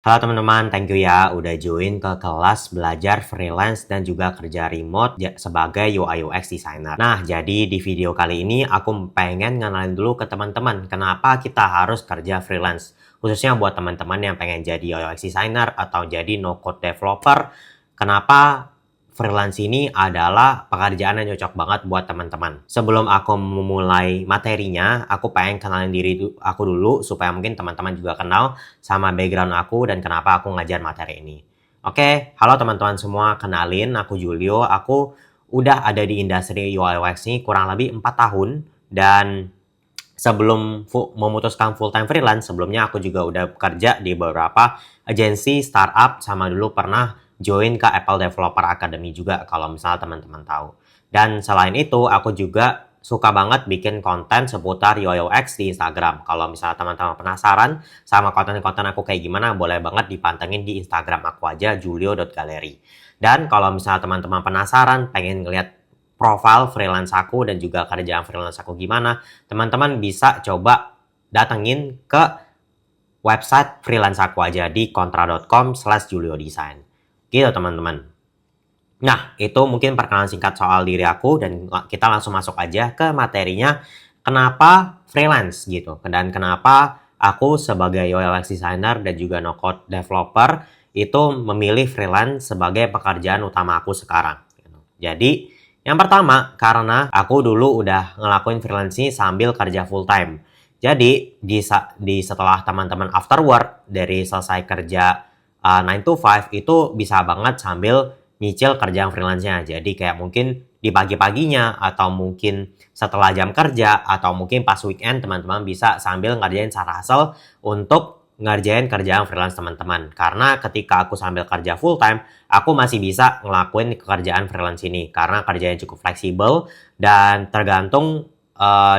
Halo teman-teman, thank you ya udah join ke kelas belajar freelance dan juga kerja remote sebagai UI UX designer. Nah, jadi di video kali ini aku pengen ngenalin dulu ke teman-teman kenapa kita harus kerja freelance. Khususnya buat teman-teman yang pengen jadi UI UX designer atau jadi no code developer, kenapa freelance ini adalah pekerjaan yang cocok banget buat teman-teman. Sebelum aku memulai materinya, aku pengen kenalin diri aku dulu supaya mungkin teman-teman juga kenal sama background aku dan kenapa aku ngajar materi ini. Oke, halo teman-teman semua, kenalin aku Julio. Aku udah ada di industri UI UX ini kurang lebih 4 tahun dan sebelum memutuskan full time freelance, sebelumnya aku juga udah bekerja di beberapa agensi, startup, sama dulu pernah join ke Apple Developer Academy juga kalau misalnya teman-teman tahu. Dan selain itu, aku juga suka banget bikin konten seputar UI UX di Instagram. Kalau misalnya teman-teman penasaran sama konten-konten aku kayak gimana, boleh banget dipantengin di Instagram aku aja, julio.gallery. Dan kalau misalnya teman-teman penasaran, pengen ngeliat profile freelance aku dan juga kerjaan freelance aku gimana, teman-teman bisa coba datengin ke website freelance aku aja di kontra.com/juliodesign. Gitu teman-teman. Nah, itu mungkin perkenalan singkat soal diri aku dan kita langsung masuk aja ke materinya. Kenapa freelance gitu dan kenapa aku sebagai UX designer dan juga no code developer itu memilih freelance sebagai pekerjaan utama aku sekarang. Jadi, yang pertama karena aku dulu udah ngelakuin freelance ini sambil kerja full time. Jadi, di setelah teman-teman after work dari selesai kerja 9 to 5 itu bisa banget sambil nyicil kerjaan freelance-nya. Jadi kayak mungkin di pagi-paginya atau mungkin setelah jam kerja atau mungkin pas weekend teman-teman bisa sambil ngerjain side hustle untuk ngerjain kerjaan freelance teman-teman. Karena ketika aku sambil kerja full time, aku masih bisa ngelakuin pekerjaan freelance ini karena kerjanya cukup fleksibel dan tergantung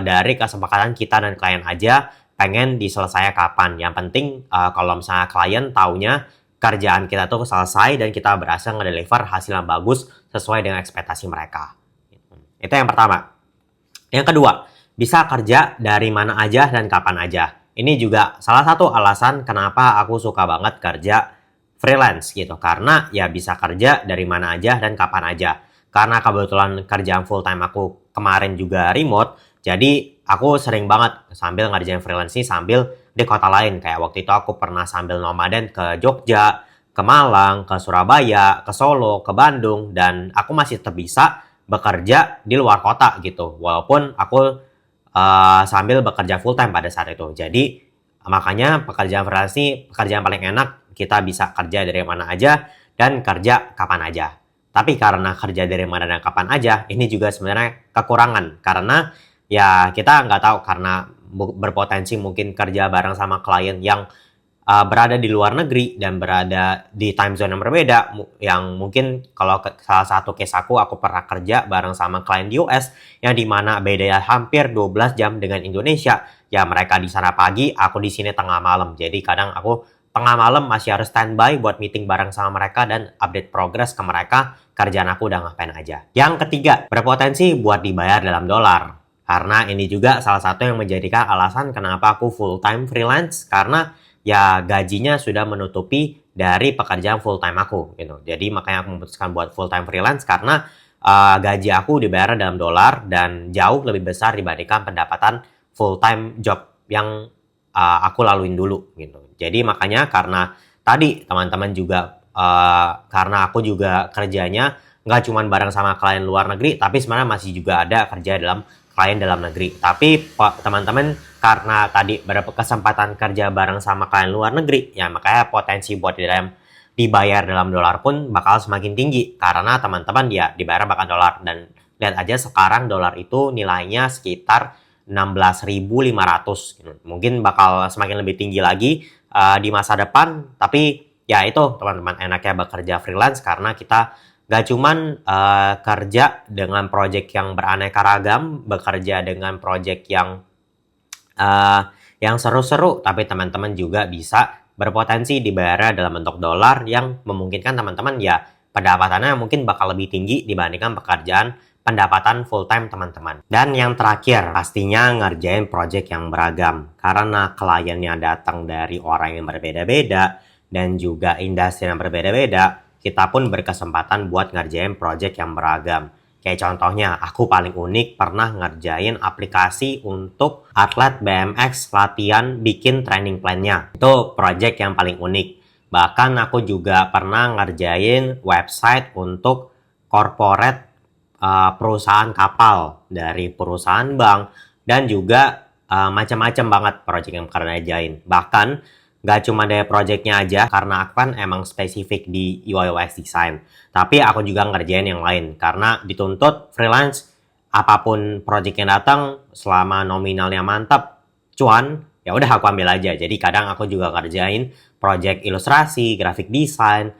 dari kesepakatan kita dan klien aja pengen diselesaikan kapan. Yang penting kalau misalnya klien taunya kerjaan kita tuh selesai dan kita berhasil ngedeliver hasil yang bagus sesuai dengan ekspektasi mereka. Itu yang pertama. Yang kedua, bisa kerja dari mana aja dan kapan aja. Ini juga salah satu alasan kenapa aku suka banget kerja freelance gitu. Karena ya bisa kerja dari mana aja dan kapan aja. Karena kebetulan kerjaan full time aku kemarin juga remote, jadi aku sering banget sambil ngerjain freelance ini sambil di kota lain. Kayak waktu itu aku pernah sambil nomaden ke Jogja, ke Malang, ke Surabaya, ke Solo, ke Bandung, dan aku masih tetap bisa bekerja di luar kota gitu. Walaupun aku sambil bekerja full time pada saat itu. Jadi makanya pekerjaan freelance ini pekerjaan paling enak, kita bisa kerja dari mana aja dan kerja kapan aja. Tapi karena kerja dari mana dan kapan aja, ini juga sebenarnya kekurangan. Karena ya kita nggak tahu karena berpotensi mungkin kerja bareng sama klien yang berada di luar negeri dan berada di time zone yang berbeda. Yang mungkin kalau salah satu case aku pernah kerja bareng sama klien di US yang dimana bedanya hampir 12 jam dengan Indonesia. Ya mereka di sana pagi, aku di sini tengah malam. Jadi kadang aku tengah malam masih harus standby buat meeting bareng sama mereka dan update progress ke mereka kerjaan aku udah ngapain aja. Yang ketiga, berpotensi buat dibayar dalam dolar. Karena ini juga salah satu yang menjadikan alasan kenapa aku full time freelance, karena ya gajinya sudah menutupi dari pekerjaan full time aku gitu. Jadi makanya aku memutuskan buat full time freelance karena gaji aku dibayar dalam dolar dan jauh lebih besar dibandingkan pendapatan full time job yang aku laluin dulu gitu. Jadi makanya karena tadi teman-teman juga karena aku juga kerjanya nggak cuma bareng sama klien luar negeri, tapi sebenarnya masih juga ada kerja dalam klien dalam negeri. Tapi teman-teman karena tadi berkesempatan kerja bareng sama klien luar negeri, ya makanya potensi buat dibayar dalam dolar pun bakal semakin tinggi karena teman-teman ya dibayar bakal dolar. Dan lihat aja sekarang dolar itu nilainya sekitar 16.500 gitu. Mungkin bakal semakin lebih tinggi lagi di masa depan, tapi ya itu teman-teman enaknya bekerja freelance karena kita gak cuman kerja dengan project yang beraneka ragam, bekerja dengan project yang seru-seru, tapi teman-teman juga bisa berpotensi dibayar dalam bentuk dolar yang memungkinkan teman-teman ya pendapatannya mungkin bakal lebih tinggi dibandingkan pekerjaan pendapatan full time teman-teman. Dan yang terakhir, pastinya ngerjain project yang beragam. Karena kliennya datang dari orang yang berbeda-beda, dan juga industri yang berbeda-beda, kita pun berkesempatan buat ngerjain project yang beragam. Kayak contohnya, aku paling unik pernah ngerjain aplikasi untuk atlet BMX latihan bikin training plan-nya. Itu project yang paling unik. Bahkan aku juga pernah ngerjain website untuk corporate perusahaan kapal dari perusahaan bank dan juga macam-macam banget project yang pernah ngerjain. Bahkan gak cuma dari projectnya aja, karena aku kan emang spesifik di UI UX design. Tapi aku juga ngerjain yang lain karena dituntut freelance, apapun project yang datang selama nominalnya mantap, cuan, ya udah aku ambil aja. Jadi kadang aku juga ngerjain project ilustrasi, graphic design,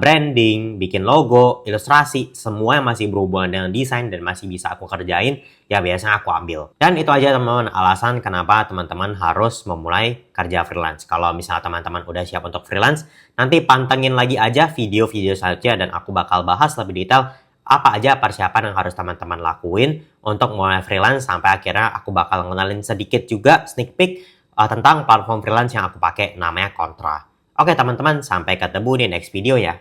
branding, bikin logo, ilustrasi, semua yang masih berhubungan dengan desain dan masih bisa aku kerjain, ya biasanya aku ambil. Dan itu aja teman-teman alasan kenapa teman-teman harus memulai kerja freelance. Kalau misalnya teman-teman udah siap untuk freelance, nanti pantengin lagi aja video-video selanjutnya dan aku bakal bahas lebih detail apa aja persiapan yang harus teman-teman lakuin untuk mulai freelance, sampai akhirnya aku bakal ngenalin sedikit juga sneak peek tentang platform freelance yang aku pakai, namanya Kontra. Oke teman-teman, sampai ketemu di next video ya.